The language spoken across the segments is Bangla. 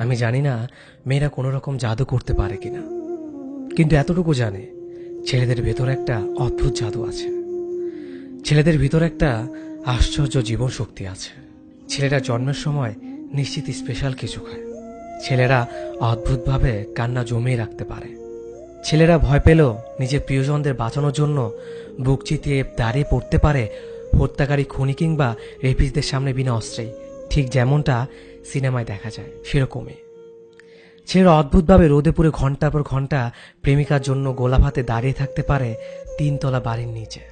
আমি জানি না মেয়েরা কোনো রকম জাদু করতে পারে কিনা, কিন্তু এতটুকু জানে ছেলেদের ভেতর একটা অদ্ভুত জাদু আছে। ছেলেদের ভিতর একটা আশ্চর্য জীবন শক্তি আছে। ছেলেরা জন্মের সময় নিশ্চিত স্পেশাল কিছু খায়। ছেলেরা অদ্ভুতভাবে কান্না জমিয়ে রাখতে পারে। ছেলেরা ভয় পেলেও নিজের প্রিয়জনদের বাঁচানোর জন্য বুক চিতিয়ে দাঁড়িয়ে পড়তে পারে হত্যাকারী খুনি কিংবা রেপিসদের সামনে বিনা অস্ত্রেই, ঠিক যেমনটা সিনেমায় দেখা যায় সেরকমই। ছেলেরা অদ্ভুতভাবে রোদে পুড়ে ঘন্টার পর ঘন্টা প্রেমিকার জন্য গোলাপ হাতে দাঁড়িয়ে থাকতে পারে 3 তলা বাড়ির নিচে।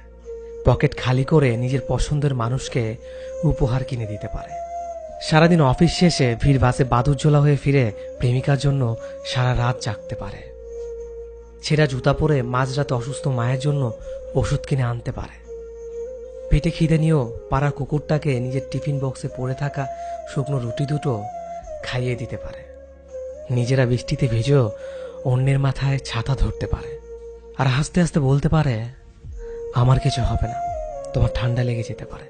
পকেট খালি করে নিজের পছন্দের মানুষকে উপহার কিনে দিতে পারে। সারাদিন অফিস শেষে ভিড় বাসে বাদুরঝোলা হয়ে ফিরে প্রেমিকার জন্য সারা রাত জাগতে পারে। ছেঁড়া জুতা পরে মাঝরাতে অসুস্থ মায়ের জন্য ওষুধ কিনে আনতে পারে। পেটে খিদে নিয়েও পাড়ার কুকুরটাকে নিজের টিফিন বক্সে পড়ে থাকা শুকনো রুটি দুটো খাইয়ে দিতে পারে। নিজেরা বৃষ্টিতে ভিজেও অন্যের মাথায় ছাতা ধরতে পারে আর হাসতে হাসতে বলতে পারে, আমার কিছু হবে না, তোমার ঠান্ডা লেগে যেতে পারে,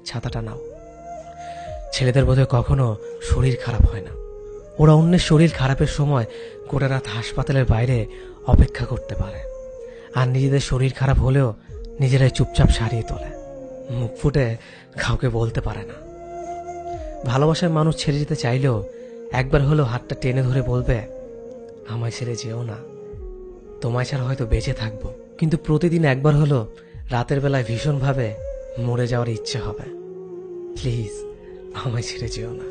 ছাতাটা নাও। ছেলেদের বোধহয় কখনো শরীর খারাপ হয় না। ওরা অন্যের শরীর খারাপের সময় গোটা রাত হাসপাতালের বাইরে অপেক্ষা করতে পারে, আর নিজেদের শরীর খারাপ হলেও নিজেরাই চুপচাপ সারিয়ে তোলে। মুখ ফুটে কাউকে বলতে পারে না। ভালোবাসার মানুষ ছেড়ে যেতে চাইলেও একবার হলেও হাতটা টেনে ধরে বলবে, আমায় ছেড়ে যেও না, তোমায় ছাড়া হয়তো বেঁচে থাকবো, কিন্তু প্রতিদিন একবার হলো রাতের বেলায় ভীষণভাবে মরে যাওয়ার ইচ্ছে হবে, প্লিজ আমায় ছেড়ে যেও না।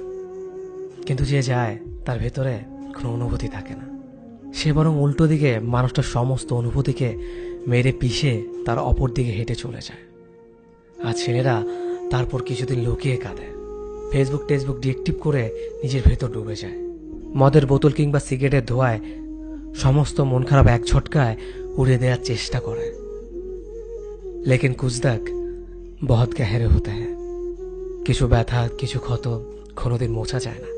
কিন্তু যে যায় তার ভেতরে কোনো অনুভূতি থাকে না। সে বরং উল্টো দিকে মানুষটার সমস্ত অনুভূতিকে মেরে পিষে তার অপর দিকে হেঁটে চলে যায়। আর ছেলেরা তারপর কিছুদিন লুকিয়ে কাঁদে, ফেসবুক টেসবুক ডিএক্টিভ করে নিজের ভেতর ডুবে যায়। মদের বোতল কিংবা সিগারেটের ধোঁয়ায় সমস্ত মন খারাপ এক ঝটকায় উড়িয়ে দেওয়ার চেষ্টা করে। লেকিন কুছদাক বহুত গহরে হতে হ্যায়। কিছু ব্যথা, কিছু ক্ষত কোনোদিন মোছা যায় না।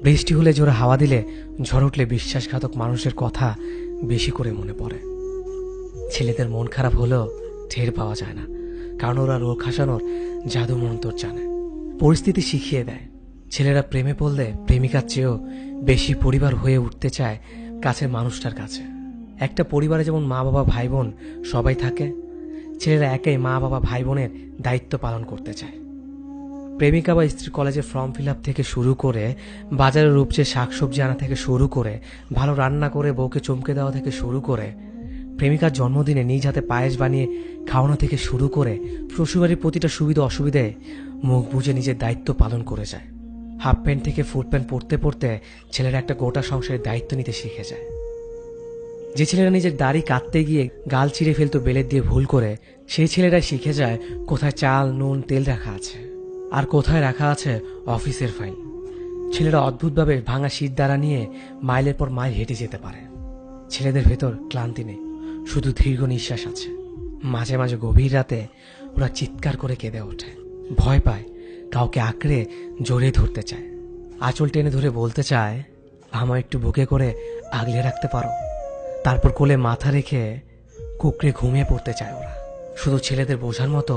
বৃষ্টি হলে জোরে হাওয়া দিলে, ঝড় উঠলে বিশ্বাসঘাতক মানুষের কথা বেশি করে মনে পড়ে। ছেলেদের মন খারাপ হলেও টের পাওয়া যায় না, কারণ ওরা রোগ হাসানোর জাদু মন্তর জানে। পরিস্থিতি শিখিয়ে দেয়। ছেলেরা প্রেমে পড়লে প্রেমিকার চেয়েও বেশি পরিবার হয়ে উঠতে চায় কাছের মানুষটার কাছে। একটা পরিবারে যেমন মা বাবা ভাই বোন সবাই থাকে, ছেলেরা একাই মা বাবা ভাই বোনের দায়িত্ব পালন করতে চায়। প্রেমিকা বা স্ত্রী কলেজে ফর্ম ফিল আপ থেকে শুরু করে, বাজারে রূপচে শাকসবজি আনা থেকে শুরু করে, ভালো রান্না করে বউকে চমকে দেওয়া থেকে শুরু করে, প্রেমিকার জন্মদিনে নিজ হাতে পায়েস বানিয়ে খাওয়ানো থেকে শুরু করে, শ্বশুরবাড়ির প্রতিটা সুবিধা অসুবিধায় মুখ বুজে নিজের দায়িত্ব পালন করে যায়। হাফ প্যান্ট থেকে ফুল প্যান্ট পরতে পরতে ছেলেরা একটা গোটা সংসারের দায়িত্ব নিতে শিখে যায়। যে ছেলেরা নিজের দাড়ি কাটতে গিয়ে গাল চিরে ফেলতো বেলের দিয়ে ভুল করে, সেই ছেলেরাই শিখে যায় কোথায় চাল নুন তেল রাখা আছে আর কোথায় রাখা আছে অফিসের ফাইল। ছেলেরা অদ্ভুতভাবে ভাঙা শীত দ্বারা নিয়ে মাইলের পর মাইল হেঁটে যেতে পারে। ছেলেদের ভেতর ক্লান্তি নেই, শুধু দীর্ঘ নিঃশ্বাস আছে। মাঝে মাঝে গভীর রাতে ওরা চিৎকার করে কেঁদে ওঠে, ভয় পায়, কাউকে আঁকড়ে জড়িয়ে ধরতে চায়, আঁচল টেনে ধরে বলতে চায়, আমায় একটু বুকে করে আগলে রাখতে পারো। তারপর কোলে মাথা রেখে কুকড়ে ঘুমিয়ে পড়তে চায় ওরা। শুধু ছেলেদের বোঝার মতো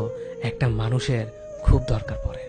একটা মানুষের খুব দরকার পড়ে।